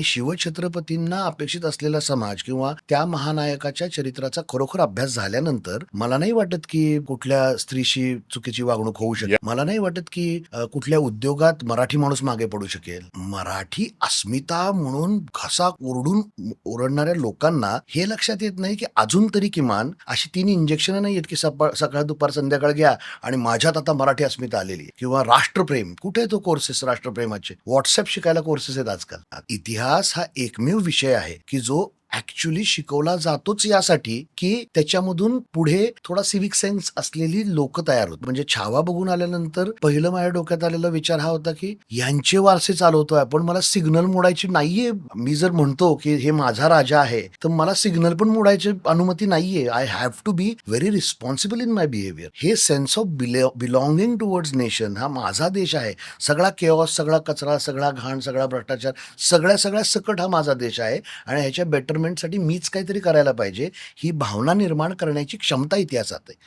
शिवछत्रपतींना अपेक्षित असलेला समाज किंवा त्या महानायकाच्या चरित्राचा खरोखर अभ्यास झाल्यानंतर मला नाही वाटत की कुठल्या स्त्रीशी चुकीची वागणूक होऊ शकेल. मला नाही वाटत की कुठल्या उद्योगात मराठी माणूस मागे पडू शकेल. मराठी अस्मिता म्हणून घसा ओरडून ओरडणाऱ्या लोकांना हे लक्षात येत नाही की अजून तरी किमान अशी 3 इंजेक्शन नाही आहेत की सकाळ दुपार संध्याकाळ घ्या आणि माझ्यात आता मराठी अस्मिता आलेली आहे. किंवा राष्ट्रप्रेम कुठे तो कोर्सेस राष्ट्रप्रेमाचे व्हॉट्सअप शिकायला कोर्सेस आहेत आजकाल. इतिहास हा एकमेव विषय आहे की जो ऍक्च्युली शिकवला जातोच यासाठी की त्याच्यामधून पुढे थोडा सिव्हिक सेन्स असलेली लोक तयार होत. म्हणजे छावा बघून आल्यानंतर पहिलं माझ्या डोक्यात आलेला विचार हा होता की यांचे वारसे चालवतोय पण मला सिग्नल मोडायची नाहीये. मी जर म्हणतो की हे माझा राजा आहे तर मला सिग्नल पण मोडायची अनुमती नाहीये. I have to be very responsible in my behaviour. हे sense of belonging towards nation, हा माझा देश आहे, सगळा केऑस, सगळा कचरा, सगळा घाण, सगळा भ्रष्टाचार, सगळ्या सकट हा माझा देश आहे आणि ह्याच्या बेटरमेंटसाठी मीच काहीतरी करायला पाहिजे, ही भावना निर्माण करण्याची क्षमता इतिहासात आहे.